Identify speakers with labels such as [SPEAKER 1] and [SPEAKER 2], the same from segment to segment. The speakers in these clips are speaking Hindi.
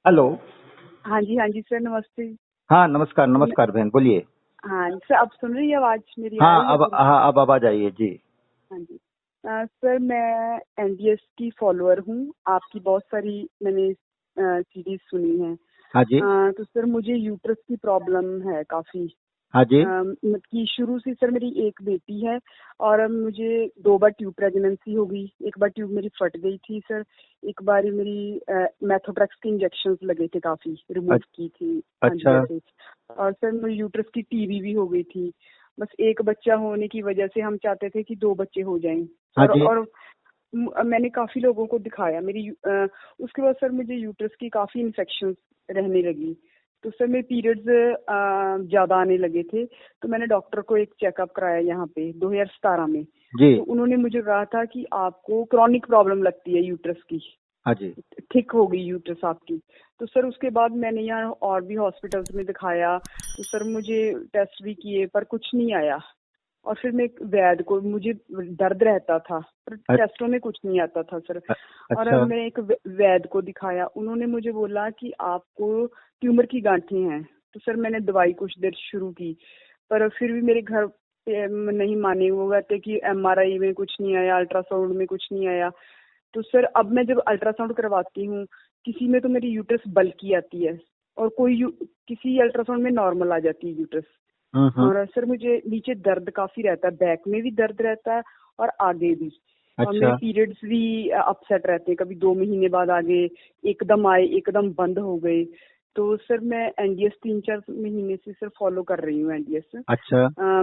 [SPEAKER 1] हेलो।
[SPEAKER 2] हाँ जी सर, नमस्ते।
[SPEAKER 1] हाँ नमस्कार नमस्कार बहन, बोलिए।
[SPEAKER 2] हाँ सर, आप सुन रही है आवाज मेरी? आ
[SPEAKER 1] हाँ
[SPEAKER 2] रही है
[SPEAKER 1] अब
[SPEAKER 2] पूरी?
[SPEAKER 1] अब आवाज आई है जी।
[SPEAKER 2] हाँ जी। सर, मैं एनडीएस की फॉलोअर हूँ। आपकी बहुत सारी मैंने सीरीज सुनी है।
[SPEAKER 1] हाँ जी।
[SPEAKER 2] तो सर, मुझे यूट्रस की प्रॉब्लम है काफी।
[SPEAKER 1] हाँ जी।
[SPEAKER 2] मतलब कि शुरू से सर मेरी एक बेटी है और अब मुझे 2 बार ट्यूब प्रेगनेंसी हो गई। एक बार ट्यूब मेरी फट गई थी सर। एक बार मेरी मैथोट्रेक्स के इंजेक्शंस लगे थे, काफी रिमूव की थी
[SPEAKER 1] अच्छा।
[SPEAKER 2] आंटिया से। और सर मेरी यूट्रस की टीबी भी हो गई थी। बस एक बच्चा होने की वजह से हम चाहते थे कि 2 बच्चे हो जाएं।
[SPEAKER 1] हाँ जी।
[SPEAKER 2] और मैंने काफी लोगों को दिखाया। उसके बाद सर मुझे यूट्रस की काफी इन्फेक्शन रहने लगी। तो सर मेरे पीरियड्स ज्यादा आने लगे थे। तो मैंने डॉक्टर को एक चेकअप कराया यहाँ पे 2017 में।
[SPEAKER 1] जी।
[SPEAKER 2] तो उन्होंने मुझे कहा था कि आपको क्रॉनिक प्रॉब्लम लगती है यूट्रस की,
[SPEAKER 1] हाँ जी।
[SPEAKER 2] थिक हो गई यूट्रस आपकी। तो सर उसके बाद मैंने यहाँ और भी हॉस्पिटल्स में दिखाया। तो सर मुझे टेस्ट भी किए पर कुछ नहीं आया। और फिर मैं एक वैद्य को, मुझे दर्द रहता था पर टेस्टों में कुछ नहीं आता था सर। और
[SPEAKER 1] अच्छा।
[SPEAKER 2] मैं एक वैद्य को दिखाया। उन्होंने मुझे बोला कि आपको ट्यूमर की गांठें हैं। तो सर मैंने दवाई कुछ देर शुरू की, पर फिर भी मेरे घर पे नहीं माने। वो कहते कि एमआरआई में कुछ नहीं आया, अल्ट्रासाउंड में कुछ नहीं आया। तो सर अब मैं जब अल्ट्रासाउंड करवाती हूँ, किसी में तो मेरी यूट्रस बल्की आती है और किसी अल्ट्रासाउंड में नॉर्मल आ जाती है यूट्रस। और सर मुझे नीचे दर्द काफी रहता है, बैक में भी दर्द रहता है और आगे भी। और मेरे
[SPEAKER 1] अच्छा।
[SPEAKER 2] पीरियड्स भी अपसेट रहते हैं, कभी 2 महीने बाद आगे एकदम आए, एकदम बंद हो गए। तो सर मैं एनडीएस 3-4 महीने से सर फॉलो कर रही हूँ एनडीएस।
[SPEAKER 1] अच्छा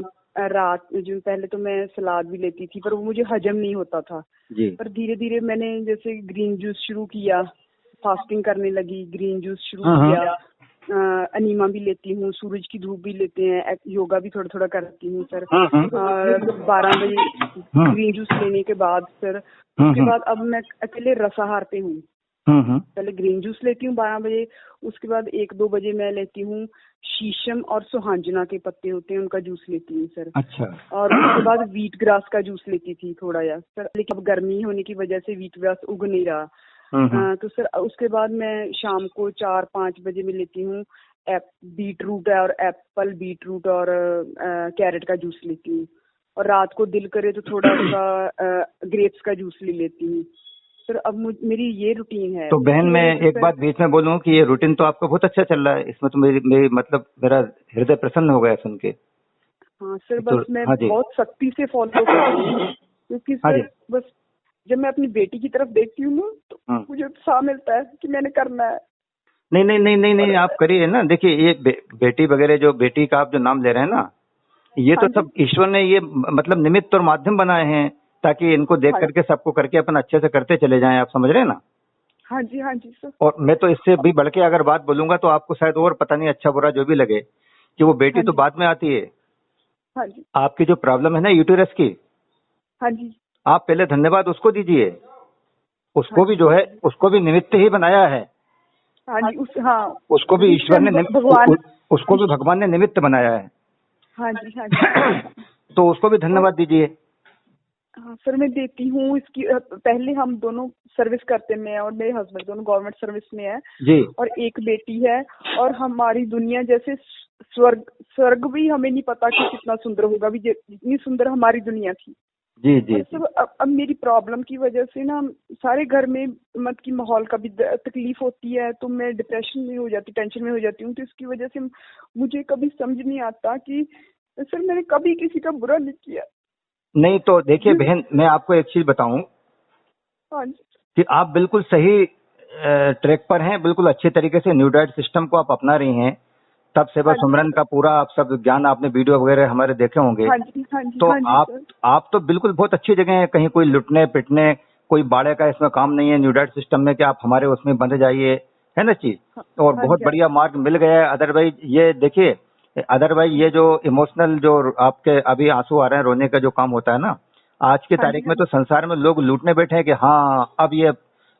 [SPEAKER 2] रात जो पहले तो मैं सलाद भी लेती थी पर वो मुझे हजम नहीं होता था।
[SPEAKER 1] जी।
[SPEAKER 2] पर धीरे धीरे मैंने जैसे ग्रीन जूस शुरू किया, फास्टिंग करने लगी, ग्रीन जूस शुरू किया। अनीमा भी लेती हूँ, सूरज की धूप भी लेते हैं, योगा भी थोड़ा थोड़ा करती हूँ सर। और 12 बजे ग्रीन जूस लेने के बाद सर, उसके बाद अब मैं अकेले रसाहार पे हूँ। पहले ग्रीन जूस लेती हूँ 12 बजे, उसके बाद 1-2 बजे मैं लेती हूँ शीशम और सुहांजना के पत्ते होते हैं उनका जूस लेती हूँ सर।
[SPEAKER 1] अच्छा।
[SPEAKER 2] और उसके बाद व्हीट ग्रास का जूस लेती थी थोड़ा यार सर, लेकिन अब गर्मी होने की वजह से व्हीट ग्रास उग नहीं रहा। तो सर उसके बाद मैं शाम को 4-5 बजे में लेती हूँ बीट रूट है और एप्पल, बीट रूट और कैरेट का जूस लेती हूँ। और रात को दिल करे तो थोड़ा सा ग्रेप्स का जूस ले लेती हूँ सर। अब मेरी ये रूटीन है।
[SPEAKER 1] तो बहन मैं एक
[SPEAKER 2] सर,
[SPEAKER 1] बात बीच में बोलूं कि ये रूटीन तो आपका बहुत अच्छा चल रहा है, इसमें तो मेरी मतलब मेरा हृदय प्रसन्न हो गया सुन के।
[SPEAKER 2] हाँ सर,
[SPEAKER 1] तो
[SPEAKER 2] बस मैं
[SPEAKER 1] हाँ जी।
[SPEAKER 2] बहुत सख्ती से फॉलो कर रही हूँ क्योंकि
[SPEAKER 1] हाँ जी।
[SPEAKER 2] सर बस जब मैं अपनी बेटी की तरफ देखती हूँ ना तो मुझे उत्साह मिलता है कि मैंने करना है।
[SPEAKER 1] नहीं नहीं नहीं नहीं नहीं,
[SPEAKER 2] और
[SPEAKER 1] आप करिए ना। देखिए ये बेटी वगैरह, जो बेटी का आप जो नाम ले रहे हैं ना, ये
[SPEAKER 2] हाँ
[SPEAKER 1] तो
[SPEAKER 2] जी,
[SPEAKER 1] सब ईश्वर ने ये मतलब निमित्त और माध्यम बनाए हैं, ताकि इनको देख
[SPEAKER 2] हाँ
[SPEAKER 1] करके सबको करके अपन अच्छे से करते चले जाएं। आप समझ रहे हैं ना।
[SPEAKER 2] हाँ जी, हाँ जी सर।
[SPEAKER 1] और मैं तो इससे भी बढ़ के अगर बात बोलूंगा तो आपको शायद और पता नहीं अच्छा बुरा जो भी लगे, कि वो बेटी
[SPEAKER 2] हाँ
[SPEAKER 1] तो
[SPEAKER 2] जी,
[SPEAKER 1] बाद में आती है।
[SPEAKER 2] हाँ जी,
[SPEAKER 1] आपकी जो प्रॉब्लम है ना यूटेरस की,
[SPEAKER 2] हाँ जी,
[SPEAKER 1] आप पहले धन्यवाद उसको दीजिए।
[SPEAKER 2] हाँ
[SPEAKER 1] उसको भी
[SPEAKER 2] जी,
[SPEAKER 1] जो है, उसको भी निमित्त ही बनाया है।
[SPEAKER 2] हाँ जी, हाँ
[SPEAKER 1] उसको भी
[SPEAKER 2] जिससे
[SPEAKER 1] ईश्वर
[SPEAKER 2] हम
[SPEAKER 1] ने
[SPEAKER 2] भगवान।
[SPEAKER 1] उसको भी भगवान ने निमित्त बनाया है।
[SPEAKER 2] हाँ जी, हाँ जी।
[SPEAKER 1] तो उसको भी
[SPEAKER 2] और
[SPEAKER 1] धन्यवाद दीजिए।
[SPEAKER 2] हाँ सर, मैं देती हूँ इसकी। पहले हम दोनों सर्विस करते, मैं और मेरे हस्बैंड दोनों गवर्नमेंट सर्विस में है।
[SPEAKER 1] जी
[SPEAKER 2] और एक बेटी है। और हमारी दुनिया जैसे स्वर्ग स्वर्ग भी हमें नहीं पता कि कितना सुंदर होगा, भी जितनी सुंदर हमारी दुनिया थी।
[SPEAKER 1] जी जी
[SPEAKER 2] और
[SPEAKER 1] जी।
[SPEAKER 2] सर अब मेरी प्रॉब्लम की वजह से ना सारे घर में मत की माहौल का भी तकलीफ होती है, तो मैं डिप्रेशन में हो जाती, टेंशन में हो जाती हूँ। तो इसकी वजह से मुझे कभी समझ नहीं आता कि सर मैंने कभी किसी का बुरा नहीं किया।
[SPEAKER 1] नहीं तो देखिए
[SPEAKER 2] जिस
[SPEAKER 1] बहन, मैं आपको एक चीज बताऊं
[SPEAKER 2] हाँ जी,
[SPEAKER 1] कि आप बिल्कुल सही ट्रैक पर हैं। बिल्कुल अच्छे तरीके से न्यू डाइट सिस्टम को आप अपना रही हैं। तब सेवा
[SPEAKER 2] हाँ जी
[SPEAKER 1] सुमरन
[SPEAKER 2] सर,
[SPEAKER 1] का पूरा आप सब ज्ञान, आपने वीडियो वगैरह हमारे देखे होंगे।
[SPEAKER 2] हाँ जी, हाँ जी,
[SPEAKER 1] तो
[SPEAKER 2] हाँ जी सर,
[SPEAKER 1] आप तो बिल्कुल बहुत अच्छी जगह है। कहीं कोई लुटने पिटने, कोई बाड़े का इसमें काम नहीं है न्यू डाइट सिस्टम में कि आप हमारे उसमें बंध जाइए, है ना चीज।
[SPEAKER 2] हाँ
[SPEAKER 1] और
[SPEAKER 2] हाँ
[SPEAKER 1] बहुत
[SPEAKER 2] जी, हाँ
[SPEAKER 1] बढ़िया मार्ग मिल गया है। अदरवाइज ये देखिए, अदरवाइज ये जो इमोशनल, जो आपके अभी आंसू आ रहे हैं, रोने का जो काम होता है ना, आज की
[SPEAKER 2] हाँ जी,
[SPEAKER 1] तारीख
[SPEAKER 2] हाँ
[SPEAKER 1] में
[SPEAKER 2] जी,
[SPEAKER 1] तो संसार में लोग लूटने बैठे हैं कि हाँ अब ये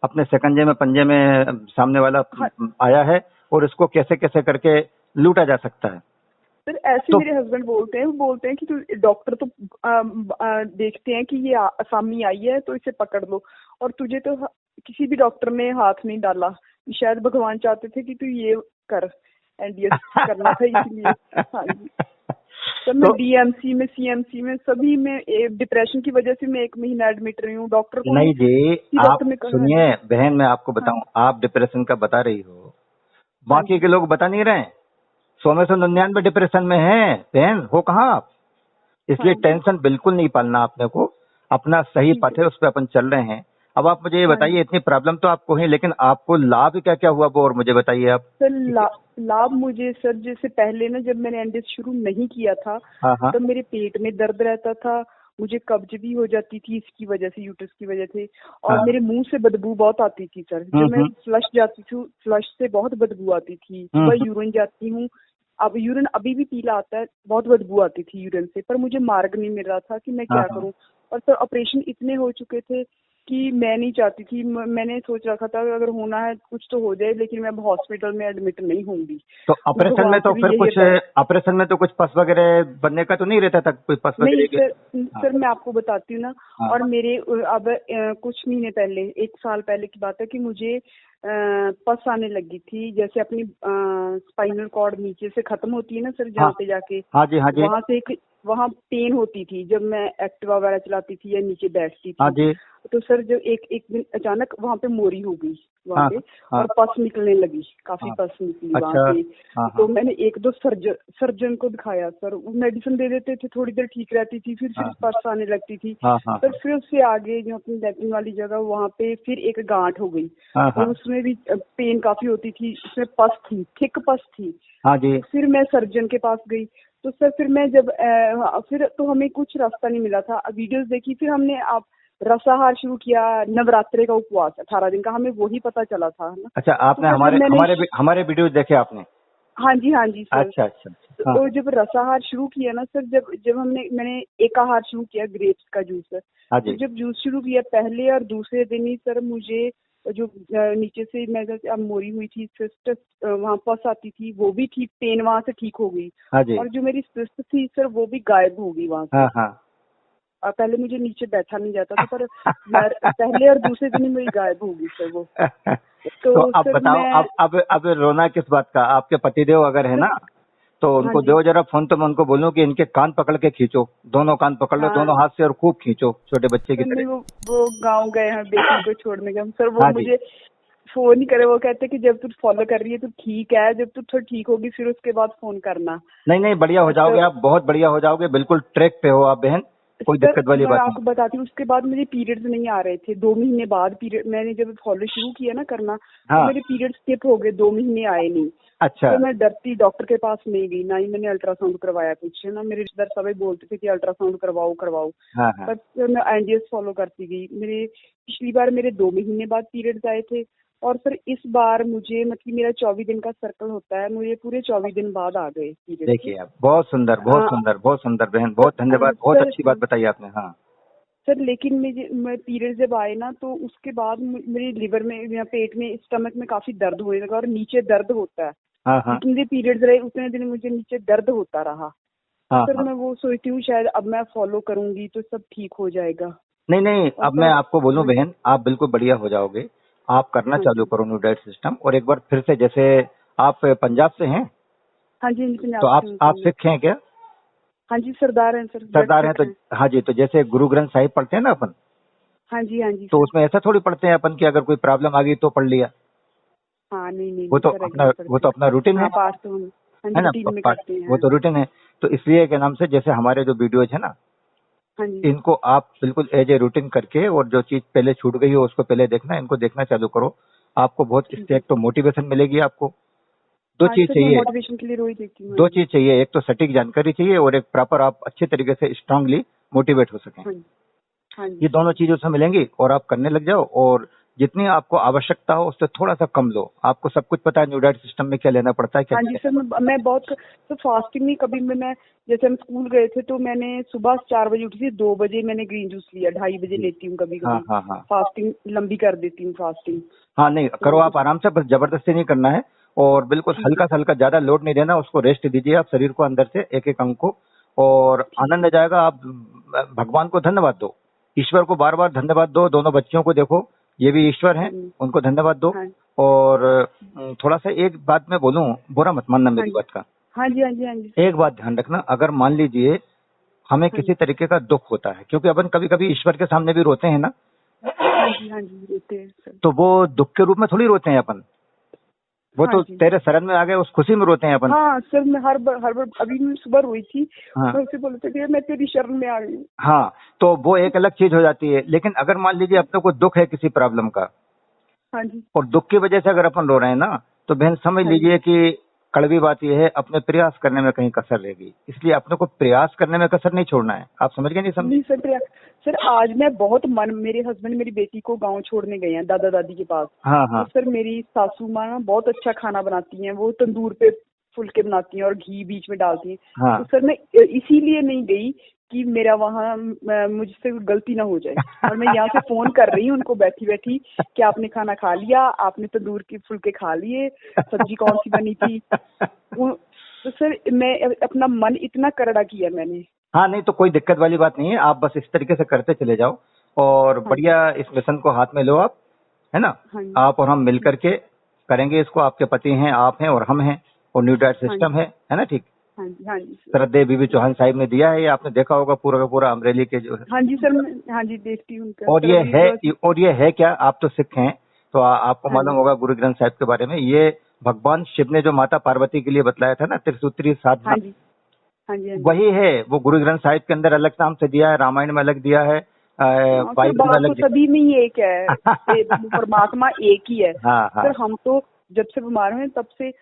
[SPEAKER 1] अपने शिकंजे में पंजे में सामने वाला
[SPEAKER 2] हाँ
[SPEAKER 1] आया है और इसको कैसे कैसे करके लूटा जा सकता है।
[SPEAKER 2] सर। ऐसे
[SPEAKER 1] तो
[SPEAKER 2] मेरे हस्बैंड बोलते हैं, वो बोलते हैं कि तू डॉक्टर तो देखते हैं कि ये असामी आई है तो इसे पकड़ लो। और तुझे तो किसी भी डॉक्टर ने हाथ नहीं डाला, शायद भगवान चाहते थे कि तू ये कर, एनडीएस करना था इसलिए। हाँ जी सर, मैं
[SPEAKER 1] तो
[SPEAKER 2] डीएमसी में, सीएमसी में, सभी में डिप्रेशन की वजह से मैं 1 महीना एडमिट रही हूँ। डॉक्टर को
[SPEAKER 1] नहीं जी, आप
[SPEAKER 2] डॉक्टर ने कहा। हाँ
[SPEAKER 1] सुनिए
[SPEAKER 2] जी।
[SPEAKER 1] बहन, मैं आपको
[SPEAKER 2] हाँ
[SPEAKER 1] बताऊं, आप डिप्रेशन का बता रही हो,
[SPEAKER 2] हाँ
[SPEAKER 1] बाकी
[SPEAKER 2] जी।
[SPEAKER 1] के लोग बता नहीं रहे हैं। 100 में से 99 डिप्रेशन में है बहन, हो कहाँ आप? इसलिए
[SPEAKER 2] हाँ जी।
[SPEAKER 1] टेंशन बिल्कुल नहीं पालना आपने को, अपना सही
[SPEAKER 2] ठीक है।
[SPEAKER 1] पथ है, उस पर अपन चल रहे हैं। अब आप मुझे ये
[SPEAKER 2] हाँ जी
[SPEAKER 1] बताइए, इतनी प्रॉब्लम तो आपको है, लेकिन आपको लाभ क्या क्या हुआ वो और मुझे बताइए आप।
[SPEAKER 2] सर, लाभ मुझे सर, जैसे पहले ना जब मैंने एनडीएस शुरू नहीं किया था
[SPEAKER 1] हाँ हाँ
[SPEAKER 2] तो मेरे पेट में दर्द रहता था, मुझे कब्ज भी हो जाती थी इसकी वजह से, यूट्रस की वजह से, और
[SPEAKER 1] हाँ।
[SPEAKER 2] मेरे मुंह से बदबू बहुत आती थी सर। जब मैं फ्लश जाती थी, फ्लश से बहुत बदबू आती थी। सुबह
[SPEAKER 1] हम्म।
[SPEAKER 2] यूरिन जाती हूँ, अब यूरिन अभी भी पीला आता है, बहुत बदबू आती थी यूरिन से, पर मुझे मार्ग नहीं मिल रहा था कि मैं
[SPEAKER 1] हाँ
[SPEAKER 2] क्या
[SPEAKER 1] हाँ।
[SPEAKER 2] करूं। और सर ऑपरेशन इतने हो चुके थे कि मैं नहीं चाहती थी, मैंने सोच रखा था अगर होना है कुछ तो हो जाए, लेकिन मैं अब हॉस्पिटल में एडमिट नहीं होंगी।
[SPEAKER 1] तो
[SPEAKER 2] मैं
[SPEAKER 1] ऑपरेशन में
[SPEAKER 2] भगवान
[SPEAKER 1] तो
[SPEAKER 2] से भी
[SPEAKER 1] फिर
[SPEAKER 2] यही
[SPEAKER 1] कुछ,
[SPEAKER 2] अरदास।
[SPEAKER 1] ऑपरेशन में तो कुछ पस वगैरह बनने का तो नहीं रहता था, कोई पस
[SPEAKER 2] नहीं
[SPEAKER 1] वगैरह के?
[SPEAKER 2] सर,
[SPEAKER 1] हाँ
[SPEAKER 2] सर मैं आपको बताती हूँ ना।
[SPEAKER 1] हाँ
[SPEAKER 2] और मेरे अब कुछ महीने पहले, 1 साल पहले की बात है कि मुझे पस आने लगी थी, जैसे अपनी स्पाइनल कॉर्ड नीचे से खत्म होती है ना सर,
[SPEAKER 1] हाँ
[SPEAKER 2] जहाँ पे जाके
[SPEAKER 1] हाँ जी, हाँ जी,
[SPEAKER 2] वहां से एक, वहां पेन होती थी जब मैं एक्टिवा वगैरह चलाती थी या नीचे बैठती
[SPEAKER 1] हाँ
[SPEAKER 2] थी।
[SPEAKER 1] जी।
[SPEAKER 2] तो सर जब एक दिन अचानक वहां पे मोरी हो गई वहां
[SPEAKER 1] हाँ
[SPEAKER 2] पे,
[SPEAKER 1] हाँ
[SPEAKER 2] और पस निकलने लगी, काफी
[SPEAKER 1] हाँ।
[SPEAKER 2] पस निकली वहां
[SPEAKER 1] अच्छा।
[SPEAKER 2] से।
[SPEAKER 1] हाँ
[SPEAKER 2] तो
[SPEAKER 1] हाँ
[SPEAKER 2] मैंने 1-2 सर्जन को दिखाया सर, वो मेडिसिन दे देते थे, थोड़ी देर ठीक रहती थी, फिर
[SPEAKER 1] हाँ
[SPEAKER 2] पस आने लगती थी।
[SPEAKER 1] हाँ हाँ
[SPEAKER 2] पर फिर उससे आगे जो अपनी लेटरिन वाली जगह, वहां पे फिर एक गांठ हो गई,
[SPEAKER 1] हाँ
[SPEAKER 2] और
[SPEAKER 1] हाँ
[SPEAKER 2] उसमें भी पेन काफी होती थी, उसमें पस थी, थिक पस थी।
[SPEAKER 1] हाँ जी।
[SPEAKER 2] तो फिर मैं सर्जन के पास गई। तो सर फिर मैं जब फिर तो हमें कुछ रास्ता नहीं मिला था, वीडियोस देखी, फिर हमने आप रसाहार शुरू किया, नवरात्रे का उपवास 18 दिन का, हमें वही पता चला था ना।
[SPEAKER 1] अच्छा,
[SPEAKER 2] तो
[SPEAKER 1] आपने
[SPEAKER 2] सर जब
[SPEAKER 1] हमारे
[SPEAKER 2] मैंने,
[SPEAKER 1] हमारे हमारे वीडियो देखे आपने?
[SPEAKER 2] हाँ जी, हाँ जी सर।
[SPEAKER 1] अच्छा अच्छा अच्छा। हाँ
[SPEAKER 2] तो जब रसाहार शुरू किया ना सर, जब जब मैंने एकाहार शुरू किया, ग्रेप्स का जूस सर।
[SPEAKER 1] हाँ
[SPEAKER 2] तो
[SPEAKER 1] जी
[SPEAKER 2] जब जूस शुरू किया, पहले और दूसरे दिन ही सर मुझे जो नीचे से मैं अब मोरी हुई थी, सिस्ट वहां पस आती थी, वो भी ठीक, पेन वहां से ठीक हो गई।
[SPEAKER 1] हाँ जी।
[SPEAKER 2] और जो मेरी सिस्ट थी सर, वो भी गायब हो गई वहां से।
[SPEAKER 1] हाँ हाँ।
[SPEAKER 2] और पहले मुझे नीचे बैठा नहीं जाता था, पर पहले और दूसरे दिन ही मेरी गायब होगी सर वो।
[SPEAKER 1] तो
[SPEAKER 2] तो
[SPEAKER 1] अब
[SPEAKER 2] सर
[SPEAKER 1] बताओ,
[SPEAKER 2] मैं,
[SPEAKER 1] अब रोना किस बात का? आपके पतिदेव अगर है
[SPEAKER 2] सर,
[SPEAKER 1] ना, तो
[SPEAKER 2] हाँ
[SPEAKER 1] उनको
[SPEAKER 2] जी,
[SPEAKER 1] दो जरा फोन, तो मैं उनको बोलूं कि इनके कान पकड़ के खींचो, दोनों कान पकड़ लो
[SPEAKER 2] हाँ
[SPEAKER 1] दोनों हाथ से और खूब खींचो, छोटे बच्चे की
[SPEAKER 2] सर, नहीं
[SPEAKER 1] तरह।
[SPEAKER 2] वो गांव गए हैं बेटी को छोड़ने के सर, वो
[SPEAKER 1] हाँ जी।
[SPEAKER 2] मुझे फोन ही करे, वो कहते कि जब तू फॉलो कर रही है तो ठीक है, जब तू थोड़ी ठीक होगी फिर उसके बाद फोन करना।
[SPEAKER 1] नहीं नहीं, बढ़िया हो
[SPEAKER 2] तो
[SPEAKER 1] जाओगे आप, बहुत बढ़िया हो जाओगे, बिल्कुल ट्रैक पे हो आप बहन, कोई
[SPEAKER 2] सर
[SPEAKER 1] दिक्कत वाली
[SPEAKER 2] मैं
[SPEAKER 1] बात नहीं।
[SPEAKER 2] आपको बताती हूँ, उसके बाद मुझे पीरियड्स नहीं आ रहे थे, 2 महीने बाद पीरियड, मैंने जब फॉलो शुरू किया ना करना, तो
[SPEAKER 1] हाँ।
[SPEAKER 2] मेरे पीरियड स्किप हो गए, 2 महीने आए नहीं।
[SPEAKER 1] अच्छा।
[SPEAKER 2] तो मैं डरती डॉक्टर के पास नहीं गई, ना ही मैंने अल्ट्रासाउंड करवाया कुछ, है ना, मेरे रिश्तेदार सभी बोलते थे कि अल्ट्रासाउंड करवाओ करवाओ।
[SPEAKER 1] हाँ हाँ।
[SPEAKER 2] पर मैं एनडीएस फॉलो करती गई। मेरे पिछली बार मेरे 2 महीने बाद पीरियड्स आए थे, और फिर इस बार मुझे, मतलब मेरा 24 दिन का सर्कल होता है, मुझे पूरे 24 दिन बाद आ गए पीरियड्स।
[SPEAKER 1] देखिए आप, बहुत सुंदर बहुत सुंदर बहुत सुंदर बहन, बहुत धन्यवाद, बहुत
[SPEAKER 2] सर,
[SPEAKER 1] अच्छी बात बताई आपने। हाँ
[SPEAKER 2] सर लेकिन मैं पीरियड जब आए ना, तो उसके बाद मेरे लिवर में या पेट में, स्टमक में काफी दर्द होने लगा, और नीचे दर्द होता है।
[SPEAKER 1] हाँ हाँ
[SPEAKER 2] जितने दिन पीरियड्स रहे उतने दिन मुझे नीचे दर्द होता रहा। तो
[SPEAKER 1] हाँ
[SPEAKER 2] सर
[SPEAKER 1] हाँ।
[SPEAKER 2] मैं वो सोचती हूँ शायद अब मैं फॉलो करूंगी तो सब ठीक हो जाएगा।
[SPEAKER 1] नहीं नहीं,
[SPEAKER 2] और
[SPEAKER 1] अब मैं
[SPEAKER 2] सर,
[SPEAKER 1] आपको बोलूं
[SPEAKER 2] हाँ जी,
[SPEAKER 1] बहन, आप बिल्कुल बढ़िया हो जाओगे। आप करना
[SPEAKER 2] हाँ
[SPEAKER 1] चालू
[SPEAKER 2] जी,
[SPEAKER 1] करो न्यू डाइट सिस्टम, और एक बार फिर से, जैसे आप पंजाब से हैं,
[SPEAKER 2] हाँ जी, हाँ जी,
[SPEAKER 1] तो
[SPEAKER 2] पंजाब से हूँ
[SPEAKER 1] आप
[SPEAKER 2] सर मैं।
[SPEAKER 1] सिख हैं क्या?
[SPEAKER 2] हाँ जी, सरदार हैं सर, जट
[SPEAKER 1] सरदार हैं
[SPEAKER 2] सिख
[SPEAKER 1] तो?
[SPEAKER 2] हैं।
[SPEAKER 1] हाँ जी, तो जैसे गुरु ग्रंथ साहिब पढ़ते हैं ना अपन,
[SPEAKER 2] हाँ जी, हाँ जी
[SPEAKER 1] तो
[SPEAKER 2] सर।
[SPEAKER 1] उसमें ऐसा थोड़ी पढ़ते हैं अपन कि अगर कोई प्रॉब्लम आ गई तो पढ़ लिया।
[SPEAKER 2] हाँ, नहीं नहीं
[SPEAKER 1] वो
[SPEAKER 2] नहीं
[SPEAKER 1] तो
[SPEAKER 2] सर,
[SPEAKER 1] अपना
[SPEAKER 2] एग्री
[SPEAKER 1] वो
[SPEAKER 2] करते
[SPEAKER 1] तो
[SPEAKER 2] हैं।
[SPEAKER 1] अपना रूटीन है
[SPEAKER 2] हाँ, पाठ तो हम, हाँ जी,
[SPEAKER 1] है ना?
[SPEAKER 2] रूटीन में
[SPEAKER 1] पाठ,
[SPEAKER 2] करते
[SPEAKER 1] वो
[SPEAKER 2] हैं।
[SPEAKER 1] तो रूटीन है। तो इसलिए के नाम से, जैसे हमारे जो वीडियोज है ना,
[SPEAKER 2] हाँ जी,
[SPEAKER 1] इनको आप बिल्कुल एज ए रूटीन करके, और जो चीज पहले छूट गई हो उसको पहले देखना, इनको देखना चालू करो। आपको बहुत
[SPEAKER 2] ठीक
[SPEAKER 1] इससे
[SPEAKER 2] है।
[SPEAKER 1] एक तो मोटिवेशन मिलेगी आपको, दो
[SPEAKER 2] हाँ
[SPEAKER 1] चीज
[SPEAKER 2] सर, मैं
[SPEAKER 1] चाहिए,
[SPEAKER 2] मोटिवेशन के लिए रोज देखती हूँ। हाँ
[SPEAKER 1] दो
[SPEAKER 2] जी,
[SPEAKER 1] चीज चाहिए, एक तो सटीक जानकारी चाहिए, और एक प्रॉपर आप अच्छे तरीके से स्ट्रांगली मोटिवेट हो सकें।
[SPEAKER 2] हाँ जी, हाँ जी
[SPEAKER 1] ये
[SPEAKER 2] सर।
[SPEAKER 1] दोनों चीजें उसमें मिलेंगी, और आप करने लग जाओ, और जितनी आपको आवश्यकता हो उससे थोड़ा सा कम लो। आपको सब कुछ पता है न्यू डाइट सिस्टम में क्या लेना पड़ता है, क्या
[SPEAKER 2] हाँ
[SPEAKER 1] नहीं
[SPEAKER 2] जी
[SPEAKER 1] लेना
[SPEAKER 2] सर, मैं बहुत, तो फास्टिंग नहीं कभी मैं जैसे हम स्कूल गए थे तो मैंने सुबह 4 बजे उठी थी, 2 बजे मैंने ग्रीन जूस लिया, 2:30 बजे
[SPEAKER 1] जी।
[SPEAKER 2] लेती हूँ कभी
[SPEAKER 1] हाँ
[SPEAKER 2] कभी।
[SPEAKER 1] हाँ हाँ
[SPEAKER 2] फास्टिंग लंबी कर देती हूँ, फास्टिंग।
[SPEAKER 1] हाँ। नहीं करो
[SPEAKER 2] तो
[SPEAKER 1] आप आराम से, बस जबरदस्ती नहीं करना है, और बिल्कुल
[SPEAKER 2] ठीक है,
[SPEAKER 1] हल्का सा हल्का, ज्यादा लोड नहीं देना उसको, रेस्ट दीजिए आप शरीर को अंदर से, एक एक अंग को, और
[SPEAKER 2] ठीक
[SPEAKER 1] आनंद
[SPEAKER 2] है,
[SPEAKER 1] आ जाएगा। आप भगवान को धन्यवाद दो, ईश्वर को बार बार धन्यवाद दो, दोनों बच्चियों को देखो, ये भी ईश्वर हैं,
[SPEAKER 2] हाँ
[SPEAKER 1] उनको धन्यवाद दो।
[SPEAKER 2] हाँ
[SPEAKER 1] और थोड़ा सा एक बात मैं बोलूं, बुरा मत मानना
[SPEAKER 2] हाँ
[SPEAKER 1] मेरी
[SPEAKER 2] जी
[SPEAKER 1] बात का।
[SPEAKER 2] हाँ जी हाँ जी हाँ जी
[SPEAKER 1] एक बात ध्यान रखना, अगर मान लीजिए हमें
[SPEAKER 2] हाँ
[SPEAKER 1] किसी तरीके का दुख होता है, क्योंकि अपन कभी कभी ईश्वर के सामने भी रोते हैं ना,
[SPEAKER 2] हाँ जी रोते हैं सर।
[SPEAKER 1] तो वो दुख के रूप में थोड़ी रोते हैं अपन, वो
[SPEAKER 2] हाँ
[SPEAKER 1] तो
[SPEAKER 2] जी
[SPEAKER 1] तेरे शरण में आ गए उस खुशी में रोते हैं अपन।
[SPEAKER 2] हाँ सर, मैं हर बार अभी मैं सुबह रोई थी।
[SPEAKER 1] हाँ
[SPEAKER 2] मैं उसे बोलते थे मैं तेरी शरण में आ गई हूँ।
[SPEAKER 1] हाँ, तो वो एक अलग चीज हो जाती है। लेकिन अगर मान लीजिए अपने को दुख है किसी प्रॉब्लम का,
[SPEAKER 2] हाँ जी
[SPEAKER 1] और दुख की वजह से अगर अपन रो रहे हैं ना, तो बहन समझ
[SPEAKER 2] हाँ जी
[SPEAKER 1] लीजिए कि कड़वी बात यह है, अपने प्रयास करने में कहीं कसर रहेगी। इसलिए अपने को प्रयास करने में कसर नहीं छोड़ना है। आप समझ गए नहीं समझे?
[SPEAKER 2] नहीं सर, सर आज मैं बहुत मेरे हस्बैंड मेरी बेटी को गांव छोड़ने गए हैं दादा दादी के पास।
[SPEAKER 1] हाँ
[SPEAKER 2] तो
[SPEAKER 1] हाँ
[SPEAKER 2] सर मेरी सासू माँ ना बहुत अच्छा खाना बनाती हैं, वो तंदूर पे फुलके बनाती हैं और घी बीच में डालती हैं।
[SPEAKER 1] हाँ
[SPEAKER 2] तो सर मैं इसीलिए नहीं गई कि मेरा वहाँ मुझसे कोई गलती ना हो जाए। और मैं यहाँ से फोन कर रही हूँ उनको बैठी बैठी कि आपने खाना खा लिया, आपने तंदूर के फुलके खा लिए, सब्जी कौन सी बनी थी। तो सर मैं अपना मन इतना करड़ा किया मैंने।
[SPEAKER 1] हाँ, नहीं तो कोई दिक्कत वाली बात नहीं है। आप बस इस तरीके से करते चले जाओ और
[SPEAKER 2] हाँ जी
[SPEAKER 1] बढ़िया इस मिशन को हाथ में लो आप, है ना।
[SPEAKER 2] हाँ जी
[SPEAKER 1] आप और हम मिल करके करेंगे इसको। आपके पति हैं, आप हैं और हम हैं, और न्यू डाइट
[SPEAKER 2] हाँ जी
[SPEAKER 1] सिस्टम है ना। ठीक।
[SPEAKER 2] हाँ जी सर।
[SPEAKER 1] श्रद्धेय बीबी चौहान साहिब ने दिया है, ये आपने देखा होगा पूरा का पूरा अमरेली के जो है।
[SPEAKER 2] हाँ जी सर, मैं हाँ जी देखती हूँ उनका
[SPEAKER 1] और
[SPEAKER 2] सर
[SPEAKER 1] ये
[SPEAKER 2] अभी
[SPEAKER 1] है,
[SPEAKER 2] बस।
[SPEAKER 1] और ये है क्या, आप तो सिख हैं, तो आपको
[SPEAKER 2] हाँ
[SPEAKER 1] मालूम
[SPEAKER 2] जी
[SPEAKER 1] होगा गुरु ग्रंथ साहिब के बारे में। ये भगवान शिव ने जो माता पार्वती के लिए बतलाया था ना, त्रिसूत्री साधना,
[SPEAKER 2] हाँ जी हाँ जी हाँ जी।
[SPEAKER 1] वही है। वो गुरु ग्रंथ साहिब के अंदर अलग नाम से दिया है, रामायण में अलग दिया है,
[SPEAKER 2] हाँ सर,
[SPEAKER 1] बाइबल में
[SPEAKER 2] बात तो
[SPEAKER 1] अलग दिया।
[SPEAKER 2] सभी में ही एक है, परमात्मा एक ही है।
[SPEAKER 1] हाँ हाँ
[SPEAKER 2] सर हम तो जब से बीमार हुए तब से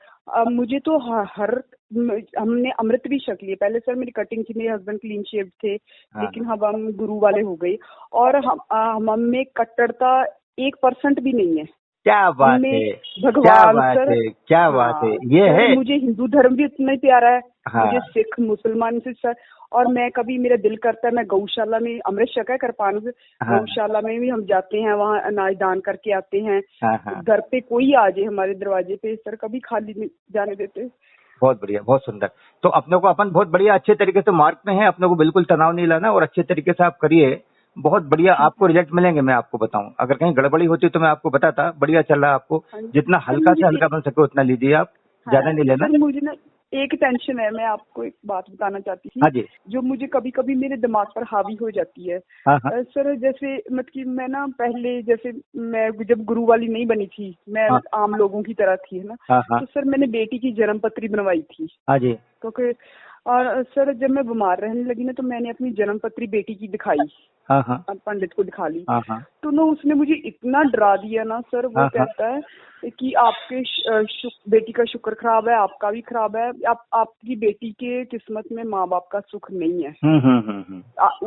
[SPEAKER 2] मुझे तो हमने अमृत भी छक लिए। पहले सर मेरी कटिंग थी, मेरे हस्बैंड क्लीन शेव थे,
[SPEAKER 1] हाँ।
[SPEAKER 2] लेकिन अब हम गुरु वाले हो गए। और हम में कट्टरता 1% भी नहीं है।
[SPEAKER 1] क्या बात
[SPEAKER 2] हमने
[SPEAKER 1] है, क्या
[SPEAKER 2] भगवान
[SPEAKER 1] बात
[SPEAKER 2] सर।
[SPEAKER 1] है, क्या बात है,
[SPEAKER 2] हाँ
[SPEAKER 1] ये
[SPEAKER 2] सर,
[SPEAKER 1] है।
[SPEAKER 2] मुझे हिंदू धर्म भी उतना ही प्यारा है।
[SPEAKER 1] हाँ
[SPEAKER 2] मुझे सिख मुसलमान से सर, और मैं कभी मेरा दिल करता है मैं गौशाला में, अमृत छका है करपान से,
[SPEAKER 1] हाँ
[SPEAKER 2] गौशाला में भी हम जाते हैं, वहाँ अनाज दान करके आते हैं।
[SPEAKER 1] हाँ हाँ,
[SPEAKER 2] घर पे कोई आ जाए हमारे दरवाजे पे सर, कभी खाली नहीं जाने देते।
[SPEAKER 1] बहुत बढ़िया, बहुत सुंदर। तो अपने को अपन बहुत बढ़िया अच्छे तरीके से मार्ग में है, अपने को बिल्कुल तनाव नहीं लाना, और अच्छे तरीके से आप करिए, बहुत बढ़िया
[SPEAKER 2] ठीक
[SPEAKER 1] आपको रिजल्ट मिलेंगे। मैं आपको बताऊं, अगर कहीं गड़बड़ी होती तो मैं आपको बताता। बढ़िया चल रहा है आपको,
[SPEAKER 2] है।
[SPEAKER 1] जितना
[SPEAKER 2] सर
[SPEAKER 1] हल्का से
[SPEAKER 2] मुझे
[SPEAKER 1] हल्का बन सके उतना लीजिए आप, ज्यादा
[SPEAKER 2] हाँ
[SPEAKER 1] नहीं लेना।
[SPEAKER 2] सर, मुझे ना एक टेंशन है, मैं आपको एक बात बताना चाहती थी
[SPEAKER 1] हाँ जी।
[SPEAKER 2] जो मुझे कभी कभी मेरे दिमाग पर हावी हो जाती है।
[SPEAKER 1] हाँ हाँ
[SPEAKER 2] सर जैसे मतलब कि मैं ना पहले, जैसे मैं जब गुरु वाली नहीं बनी थी, मैं
[SPEAKER 1] हाँ
[SPEAKER 2] आम लोगों की तरह थी, है ना।
[SPEAKER 1] हाँ हाँ
[SPEAKER 2] तो सर मैंने बेटी की जन्म पत्री बनवाई थी,
[SPEAKER 1] हाँ जी।
[SPEAKER 2] क्योंकि और सर जब मैं बीमार रहने लगी ना, तो मैंने अपनी जन्म पत्री बेटी की दिखाई,
[SPEAKER 1] हाँ हाँ
[SPEAKER 2] पंडित को दिखा ली।
[SPEAKER 1] हाँ हाँ
[SPEAKER 2] तो ना उसने मुझे इतना डरा दिया ना सर, वो
[SPEAKER 1] हाँ हाँ
[SPEAKER 2] कहता है कि आपके बेटी का शुक्र खराब है, आपका भी खराब है, आपकी बेटी के किस्मत में माँ बाप का सुख नहीं है।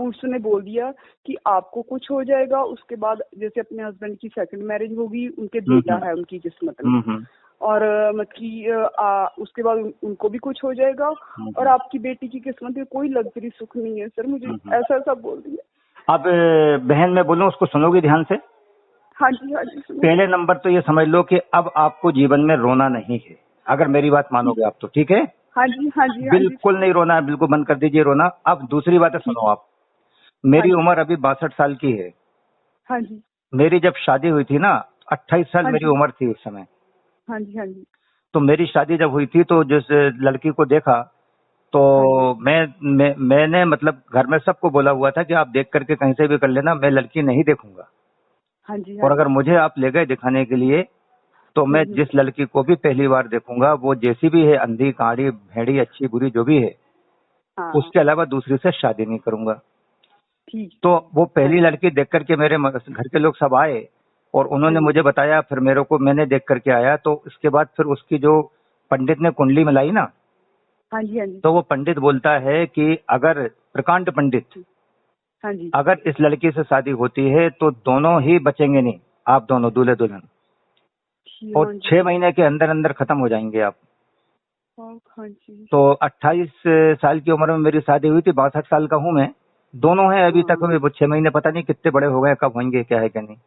[SPEAKER 2] उसने बोल दिया कि आपको कुछ हो जाएगा, उसके बाद जैसे अपने हस्बैंड की सेकंड मैरिज होगी, उनके बेटा है उनकी किस्मत में, और मतलब कि उसके बाद उनको भी कुछ हो जाएगा, और आपकी बेटी की किस्मत में कोई लग्जरी सुख नहीं है। सर मुझे ऐसा ऐसा बोल दिया।
[SPEAKER 1] अब बहन मैं बोलूं, उसको सुनोगी ध्यान से।
[SPEAKER 2] हाँ जी हाँ जी सुनो।
[SPEAKER 1] पहले नंबर तो ये समझ लो कि अब आपको जीवन में रोना नहीं है, अगर मेरी बात मानोगे आप तो। ठीक है,
[SPEAKER 2] हाँ जी हाँ जी हाँ जी।
[SPEAKER 1] बिल्कुल नहीं रोना है, बिल्कुल बंद कर दीजिए रोना। अब दूसरी बात है,
[SPEAKER 2] ठीक।
[SPEAKER 1] सुनो आप।
[SPEAKER 2] हाँ
[SPEAKER 1] मेरी
[SPEAKER 2] जी
[SPEAKER 1] उम्र अभी 62 साल की है।
[SPEAKER 2] हाँ जी
[SPEAKER 1] मेरी जब शादी हुई थी ना, 28 साल
[SPEAKER 2] हाँ
[SPEAKER 1] मेरी
[SPEAKER 2] जी
[SPEAKER 1] उम्र थी उस समय।
[SPEAKER 2] हाँ जी हाँ जी
[SPEAKER 1] तो मेरी शादी जब हुई थी, तो जिस लड़की को देखा, तो
[SPEAKER 2] हाँ जी
[SPEAKER 1] मैंने मतलब घर में सबको बोला हुआ था कि आप देख करके कहीं से भी कर लेना, मैं लड़की नहीं देखूंगा।
[SPEAKER 2] हाँ जी हाँ
[SPEAKER 1] और
[SPEAKER 2] जी।
[SPEAKER 1] अगर मुझे आप ले गए दिखाने के लिए, तो मैं जिस लड़की को भी पहली बार देखूंगा, वो जैसी भी है, अंधी काड़ी भेड़ी अच्छी बुरी जो भी है,
[SPEAKER 2] हाँ
[SPEAKER 1] उसके अलावा दूसरी से शादी नहीं करूंगा।
[SPEAKER 2] ठीक।
[SPEAKER 1] तो वो
[SPEAKER 2] हाँ
[SPEAKER 1] पहली लड़की देख करके मेरे घर के लोग सब आए, और उन्होंने मुझे बताया, फिर मेरे को मैंने देख करके आया। तो इसके बाद फिर उसकी जो पंडित ने कुंडली मिलाई ना,
[SPEAKER 2] हाँ जी हाँ जी
[SPEAKER 1] तो वो पंडित बोलता है कि अगर प्रकांड पंडित,
[SPEAKER 2] हाँ जी।
[SPEAKER 1] अगर इस लड़की से शादी होती है तो दोनों ही बचेंगे नहीं, आप दोनों दूल्हे दुल्हन,
[SPEAKER 2] ठीक,
[SPEAKER 1] और
[SPEAKER 2] हाँ जी
[SPEAKER 1] 6 महीने के अंदर अंदर खत्म हो जाएंगे आप।
[SPEAKER 2] हाँ जी।
[SPEAKER 1] तो 28 साल की उम्र में मेरी शादी हुई थी, 62 साल का हूं मैं। दोनों हैं अभी तक, वो 6 महीने पता नहीं कितने बड़े हो गए, कब होंगे, क्या है क्या नहीं।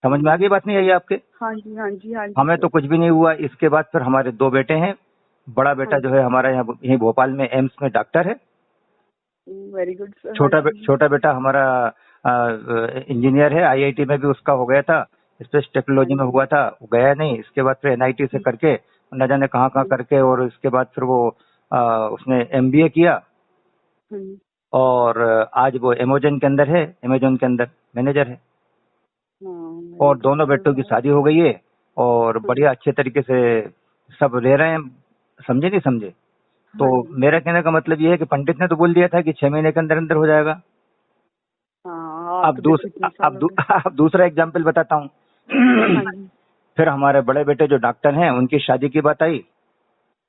[SPEAKER 1] समझ में आ गई बात नहीं आई आपके?
[SPEAKER 2] हाँ जी हाँ जी हाँ जी
[SPEAKER 1] हमें तो कुछ भी नहीं हुआ। इसके बाद फिर हमारे 2 बेटे हैं। बड़ा बेटा जो है हमारा यहाँ यहीं भोपाल में एम्स में डॉक्टर है।
[SPEAKER 2] Very good sir. हाँ जी
[SPEAKER 1] छोटा बेटा हमारा इंजीनियर है, आईआईटी में भी उसका हो गया था, स्पेस टेक्नोलॉजी में हुआ था, वो गया नहीं। इसके बाद फिर एनआईटी से करके न जाने कहाँ कहाँ करके, और इसके बाद फिर वो उसने एमबीए किया, और आज वो अमेज़न के अंदर है, अमेज़न के अंदर मैनेजर है। और दोनों बेटों की शादी हो गई है, और बढ़िया अच्छे तरीके से सब रह रहे हैं, समझे नहीं समझे। तो मेरा कहने का मतलब ये है कि पंडित ने तो बोल दिया था कि 6 महीने के अंदर अंदर हो जाएगा। अब दूसरा एग्जाम्पल बताता हूँ। फिर हमारे बड़े बेटे जो डॉक्टर हैं, उनकी शादी की बात आई,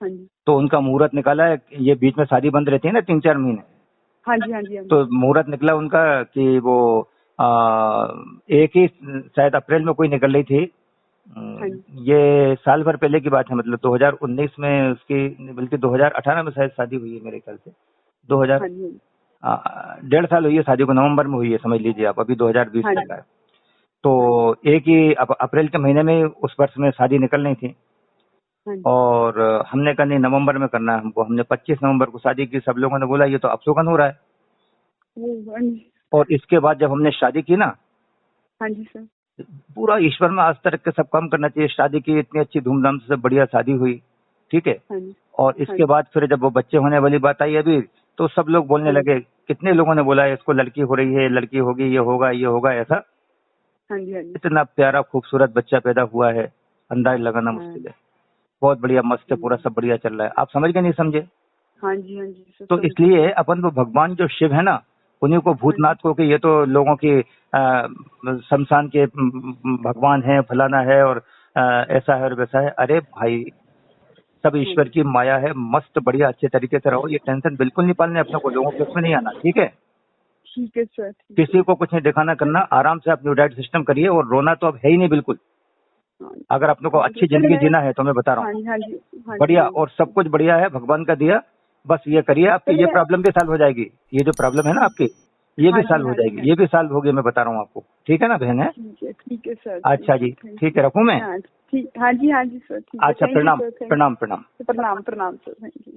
[SPEAKER 1] तो उनका मुहूर्त निकाला है। ये बीच में शादी बंद रहती है ना 3-4 महीने। तो मुहूर्त निकला उनका कि वो एक ही शायद अप्रैल में कोई निकल रही थी। ये साल भर पहले की बात है, मतलब 2019 में उसकी, बल्कि 2018 में शायद शादी हुई है मेरे ख्याल से। 1.5 साल हुई है शादी को, नवंबर में हुई है समझ लीजिए आप, अभी 2020 चल रहा है। तो एक ही अप्रैल के महीने में उस वर्ष में शादी निकल रही थी, और हमने कहा नहीं नवंबर में करना है हमको। हमने 25 नवंबर को शादी की। सब लोगों ने बोला ये तो अपशगुन हो रहा है। और इसके बाद जब हमने शादी की ना, पूरा ईश्वर में आस्था रख के सब काम करना चाहिए। शादी की, इतनी अच्छी धूमधाम से बढ़िया शादी हुई, ठीक है। और इसके बाद फिर जब वो बच्चे होने वाली बात आई अभी, तो सब लोग बोलने लगे, कितने लोगों ने बोला इसको लड़की हो रही है, लड़की होगी, ये होगा ऐसा। इतना प्यारा खूबसूरत बच्चा पैदा हुआ है, अंदाज लगाना मुश्किल है। बहुत बढ़िया, मस्त है, पूरा सब बढ़िया चल रहा है। आप समझ गए नहीं समझे? तो इसलिए अपन को भगवान जो शिव है ना, उन्हीं को भूतनाथ को कि ये तो लोगों की शमशान के भगवान है, फलाना है, और ऐसा है और वैसा है। अरे भाई, सब ईश्वर की माया है। मस्त बढ़िया अच्छे तरीके से रहो। ये टेंशन बिल्कुल नहीं पालने अपने को, लोगों के उसमें नहीं आना, ठीक है सर। किसी को कुछ नहीं दिखाना करना, आराम से आप न्यू डाइट सिस्टम करिए, और रोना तो अब है ही नहीं बिल्कुल। अगर अपने को अच्छी जिंदगी जीना है तो मैं बता रहा हूँ, बढ़िया, और सब कुछ बढ़िया है भगवान का दिया। बस ये करिए, आपकी ये प्रॉब्लम भी सॉल्व हो जाएगी। ये जो प्रॉब्लम है ना आपकी, ये भी सॉल्व हो जाएगी, ये भी सॉल्व होगी, मैं बता रहा हूँ आपको। ठीक है ना बहन? है
[SPEAKER 2] ठीक है सर।
[SPEAKER 1] अच्छा जी, ठीक है, रखूँ मैं?
[SPEAKER 2] हाँ जी सर।
[SPEAKER 1] अच्छा, प्रणाम प्रणाम प्रणाम
[SPEAKER 2] प्रणाम सर। Thank you.